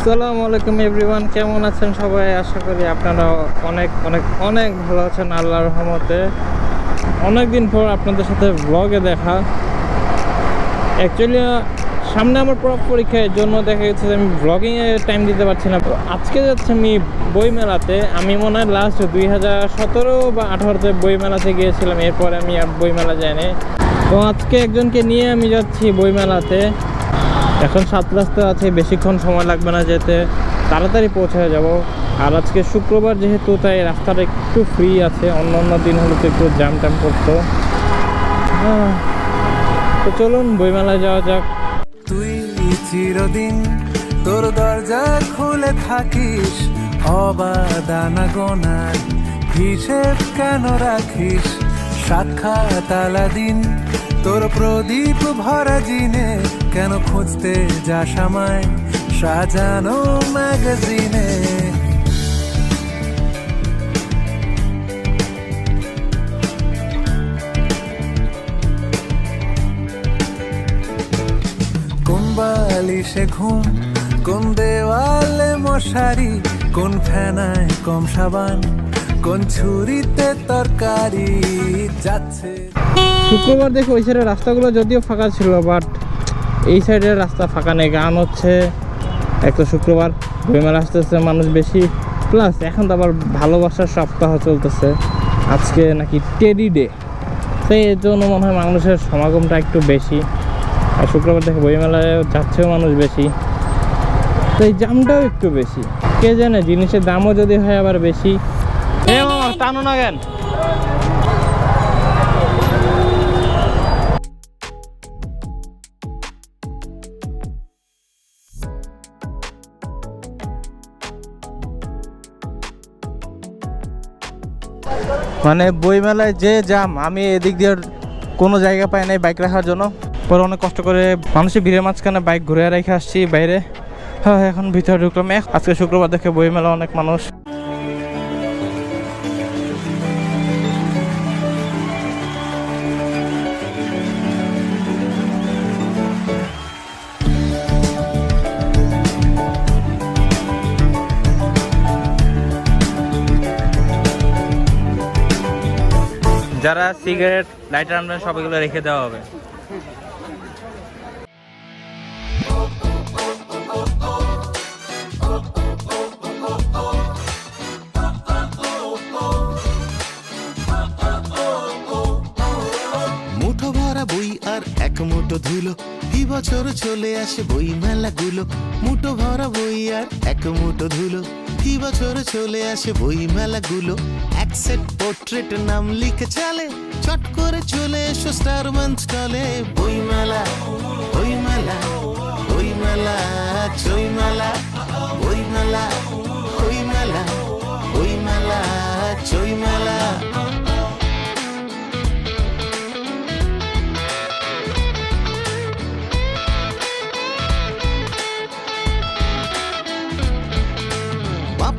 আসসালামু আলাইকুম এভরিওয়ান, কেমন আছেন সবাই? আশা করি আপনারা অনেক অনেক অনেক ভালো আছেন আল্লাহর রহমতে। অনেকদিন পর আপনাদের সাথে ব্লগে দেখা। অ্যাকচুয়ালি সামনে আমার পরীক্ষার জন্য দেখা গেছে যে আমি ব্লগিংয়ে টাইম দিতে পারছি না। আজকে যাচ্ছি আমি বইমেলাতে। আমি মনে হয় লাস্ট 2017 বা 18-তে বইমেলাতে গিয়েছিলাম, এরপরে আমি আর বইমেলা যাইনি। তো আজকে একজনকে নিয়ে আমি যাচ্ছি বইমেলাতে। এখন 7 রাস্তা আছে, বেশিক্ষণ সময় লাগবে না যেতে, তাড়াতাড়ি পৌঁছে যাব। আর আজকে শুক্রবার যেহেতু, তাই রাস্তাটা একটু ফ্রি আছে। অন্য অন্য দিন হলে তো একটু জ্যাম ট্যাম করতো। তো চলুন বইমেলায় যাওয়া যাক। তুই চিরদিন তোর দরজা খুলে থাকিস, অবাদানা গোনার হিসেব কেন রাখিস? সাক্ষাৎ আলাদিন তোর প্রদীপ ভরা জিনে, কেন খুঁজতে যাস আমায় সাজানো ম্যাগাজিনে? কোন বালিশে ঘুম, কোন দেওয়ালে মশারি, কোন ফেনায় কম সাবান, কোন ছুরিতে তরকারি যাচ্ছে। শুক্রবার দেখে ওই সাইডের রাস্তাগুলো যদিও ফাঁকা ছিল, বাট এই সাইডের রাস্তা ফাঁকা নেই। গান হচ্ছে, এক তো শুক্রবার বইমেলা আসতেছে মানুষ বেশি, প্লাস এখন তো আবার ভালোবাসার সপ্তাহ চলতেছে। আজকে নাকি টেডি ডে, সেই এর জন্য মনে হয় মানুষের সমাগমটা একটু বেশি। আর শুক্রবার দেখে বইমেলায় যাচ্ছেও মানুষ বেশি, তো এই জামটাও একটু বেশি। কে জানে জিনিসের দামও যদি হয় আবার বেশি। টানো না কেন? মানে বইমেলায় যে জাম, আমি এদিক দিয়ে কোনো জায়গা পাই নাই বাইক রাখার জন্য। পরে অনেক কষ্ট করে মানুষের ভিড়ের মাঝখানে বাইক ঘুরে রেখে আসছি বাইরে। হ্যাঁ, এখন ভিতরে ঢুকলাম। আজকে শুক্রবার দেখে বইমেলা অনেক মানুষ। যারা সিগারেট লাইটার আনবেন সবগুলো রেখে দেওয়া হবে। মুঠো ভরা বই আর এক মুঠো ধুলো, কি বছর চলে আসে বই মেলাগুলো। মুঠো ভরা বই আর এক মুঠো ধুলো, কি বছর চলে আসে বই মেলাগুলো। এক সেট পোর্ট্রেট নাম লিখে চালে, চট করে চলে এসো স্টার মঞ্চ স্টলে। বই মেলা, বই মেলা, বই মেলা, চই মেলা, বই মেলা, বই মেলা, বই মেলা, চই মেলা।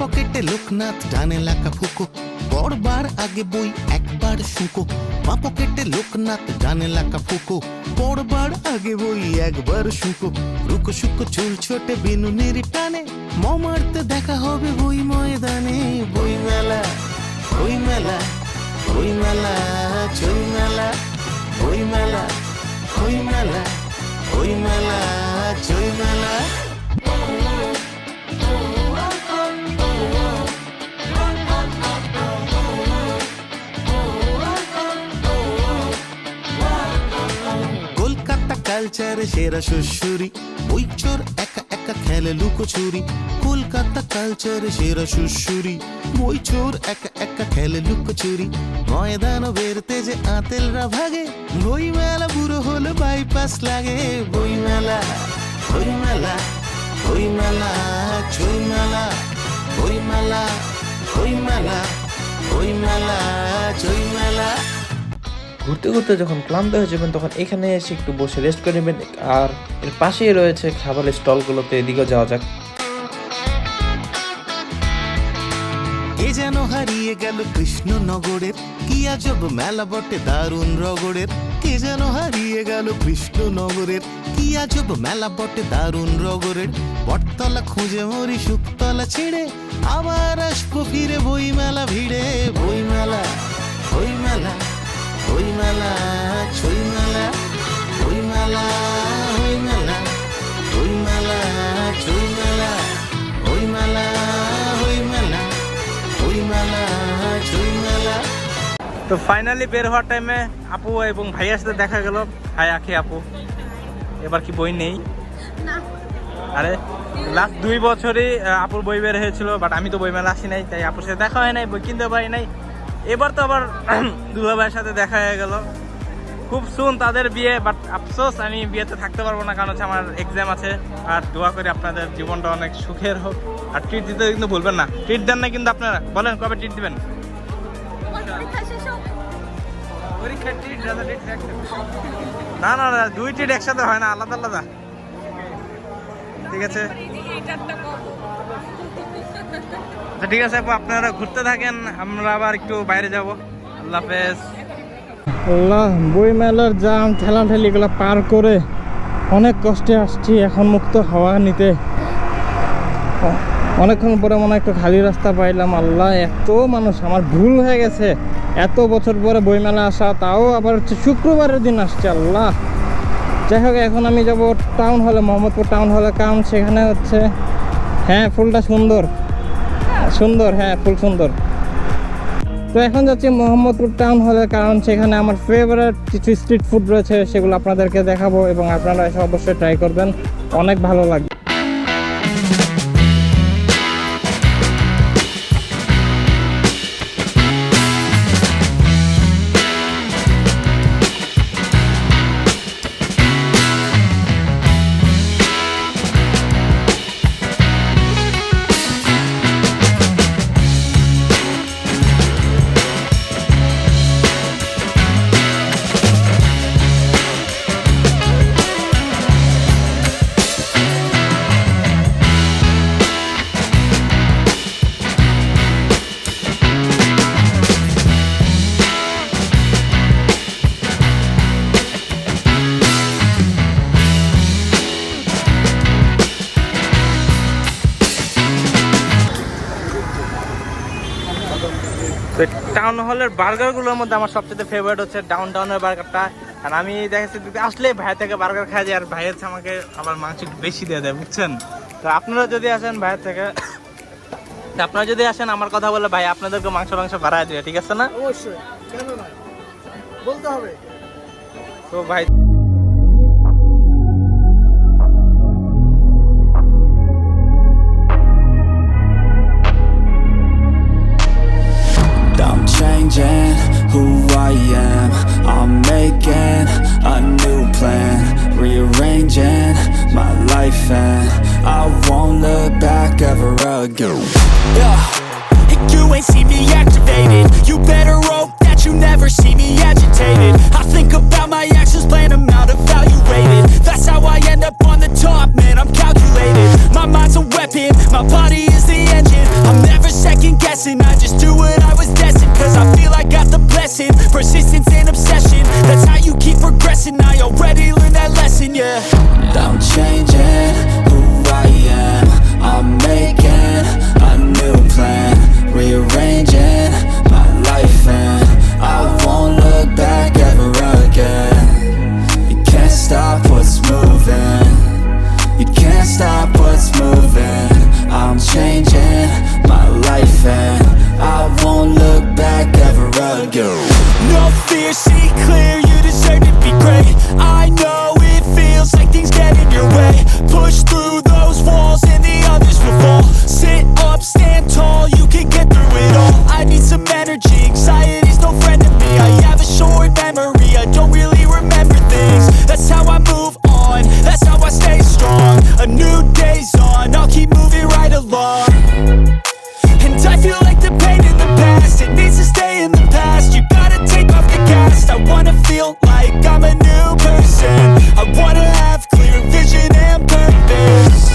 পকেটে লোকনাথ, ডানে লাকা ফুকো, পড়বার আগে বই একবার শুকো। বা পকেটে লোকনাথ, ডানে লাকা ফুকো, পড়বার আগে বই একবার শুকো। রুকো শুকো চুল ছোটে বিনুনির টানে, মারতে দেখা হবে বই ময়দানে। বই মেলা, বই মেলা, বই মেলা, চই মেলা, বই মেলা, বই মেলা, বই মেলা, চই মেলা। কালচারে সেরা শ্বশুরি, বই চোর একা একা খেলে লুকোচুরি। কলকাতা কালচারে সেরা শ্বশুরি, বই চোর একা একা খেলে লুকোচুরি। ময়দান বেরতে যে আতেলরা ভাগে, বই মেলা বুড়ো হলে বাইপাস লাগে। বই মেলা, বই মেলা, বই মেলা, চই মেলা, বই মেলা, বই মেলা, বই মেলা, চই মেলা। ঘুরতে ঘুরতে যখন ক্লান্ত হয়ে যাবেন, তখন এখানে এসে একটু বসে রেস্ট করে নেবেন। আর এর পাশেই রয়েছে খাবারের স্টলগুলোতে, এদিকেও যাওয়া যাক। কে যেন হারিয়ে গেল কৃষ্ণনগরের, কি আজব মেলা বটে দারুণ রগড়ের। কে যেন হারিয়ে গেল কৃষ্ণনগরের কি আজব মেলা বটে দারুণ রগরের বটতলা খুঁজে মরি শুকতলা ছেড়ে আবার আসবো ফিরে বইমেলা ভিড়ে বইমেলা বইমেলা বইমেলা ছইমেলা বইমেলা বইমেলা বইমেলা ছইমেলা বইমেলা বইমেলা বইমেলা ছইমেলা। তো ফাইনালি বের হওয়ার টাইমে আপু এবং ভাইয়ার সাথে দেখা গেল। হাই আখি আপু, এবার কি বই নেই? আরে লাস্ট 2 বছরই আপুর বই বের হয়েছিল, বাট আমি তো বই মেলা আসি নাই, তাই আপুর সাথে দেখা হয় নাই, বই কিনতে পারি নাই। এবার তো আবার দুলা ভাইয়ের সাথে দেখা হয়ে গেল। খুব সুন তাদের বিয়ে, বাট আফসোস আমি বিয়েতে থাকতে পারবো না, কারণ হচ্ছে আমার এক্সাম আছে। আর দোয়া করি আপনাদের জীবনটা অনেক সুখের হোক। আর ট্রিট দিতে কিন্তু ভুলবেন না, ট্রিট দেন না কিন্তু আপনারা, বলেন কবে ট্রিট দিবেন? না না না, 2 ট্রিট একসাথে হয় না, আলাদা আলাদা। ঠিক আছে ঠিক আছে আপু, আপনারা ঘুরতে থাকেন, আমরা আবার একটু বাইরে যাব। আল্লাহ হাফেজ। আল্লাহ, বই মেলার জাম ঠেলাঠেলিগুলো পার করে অনেক কষ্টে আসছি এখন মুক্ত হাওয়া নিতে। অনেকক্ষণ পরে মনে হয় একটু খালি রাস্তা পাইলাম। আল্লাহ, এত মানুষ, আমার ভুল হয়ে গেছে এত বছর পরে বইমেলা আসা, তাও আবার হচ্ছে শুক্রবারের দিন আসছে। আল্লাহ, যাই হোক এখন আমি যাব টাউন হলে, মোহাম্মদপুর টাউন হলে, কারণ সেখানে হচ্ছে হ্যাঁ ফুলটা সুন্দর সুন্দর, হ্যাঁ ফুল সুন্দর। তো এখন যাচ্ছি মোহাম্মদপুর টাউন হলে, কারণ সেখানে আমার ফেভারিট কিছু স্ট্রিট ফুড রয়েছে, সেগুলো আপনাদেরকে দেখাবো এবং আপনারা এসে অবশ্যই ট্রাই করবেন, অনেক ভালো লাগবে। টাউন হলের বার্গারগুলোর মধ্যে আমার সবচেয়ে ফেভারিট হচ্ছে ডাউন টাউনের বার্গারটা। আর আমি দেখেছি আসলে ভাইয়ের থেকে বার্গার খাই যায়, আর ভাইয়ের আমাকে আবার মাংস একটু বেশি দিয়ে দেয়, বুঝছেন? তো আপনারা যদি আসেন ভাইয়ের থেকে, আপনারা যদি আসেন আমার কথা বলে ভাই আপনাদেরকে মাংস বাড়ায় দেবে, ঠিক আছে না? অবশ্যই, কেন না, বলতে হবে। তো ভাই I'm changing who I am. I'm making a new plan, rearranging my life, and I won't look back ever again. Yeah, you ain't see me activated. You better hope that you never see me agitated. I think about my actions, plan them out, evaluated. That's how I end up on the top, man, I'm calculated. My mind's a weapon, my body is the engine. I'm never second guessing, I just do what I was destined. Cause I feel I got the blessing, persistence and obsession. That's how you keep progressing, I already learned that lesson, yeah. I'm changing who I am. I'm making a new plan, rearranging my life, and I won't look back ever again. You can't stop what's moving, you can't stop what's moving. I'm changing my life, and I won't look back ever again. No fear, see clear, you deserve to be great. I know it feels like things get in your way. Push through those walls and the others will fall. Sit up, stand tall, you can get through it all. I need some energy, anxiety's no friend to me. I have a short memory, I don't really remember things. That's how I move on, that's how I stay strong. A new day's on, I'll keep moving right along. And I feel like the pain in the past, it needs to stay in the past. You gotta take off the cast. I wanna feel like I'm a new person. I wanna have clear vision and purpose.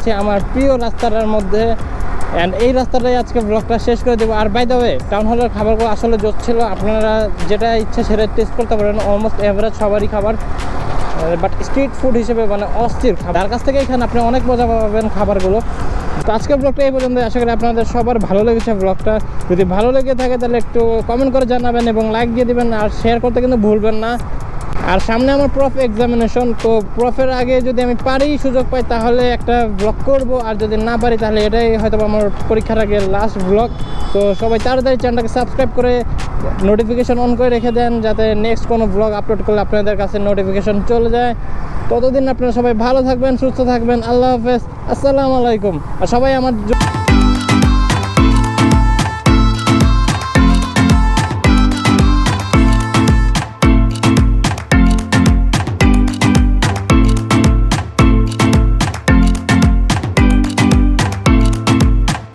যাচ্ছি আমার প্রিয় রাস্তাটার মধ্যে। And এই রাস্তাটাই আজকে ব্লগটা শেষ করে দেবো। আর বাই দ্য ওয়ে, টাউন হলের খাবারগুলো আসলে জোর ছিল, আপনারা যেটা ইচ্ছা সেটা টেস্ট করতে পারেন, অলমোস্ট এভারেজ সবারই খাবার, বাট স্ট্রিট ফুড হিসেবে মানে অস্থির খাবার। তার কাছ থেকে এখানে আপনি অনেক মজা পাবেন খাবারগুলো। তো আজকের ব্লগটা এই পর্যন্ত, আশা করি আপনাদের সবার ভালো লেগেছে ব্লগটা। যদি ভালো লেগে থাকে তাহলে একটু কমেন্ট করে জানাবেন এবং লাইক দিয়ে দিবেন, আর শেয়ার করতে কিন্তু ভুলবেন না। আর সামনে আমার প্রফ এক্সামিনেশন, তো প্রফের আগে যদি আমি পারি, সুযোগ পাই, তাহলে একটা ব্লগ করব, আর যদি না পারি তাহলে এটাই হয়তো আমার পরীক্ষার আগে লাস্ট ব্লগ। তো সবাই তাড়াতাড়ি চ্যানেলটাকে সাবস্ক্রাইব করে নোটিফিকেশন অন করে রেখে দেন, যাতে নেক্সট কোনো ব্লগ আপলোড করলে আপনাদের কাছে নোটিফিকেশন চলে যায়। ততদিন আপনারা সবাই ভালো থাকবেন, সুস্থ থাকবেন। আল্লাহ হাফেজ, আসসালামু আলাইকুম। আর সবাই আমার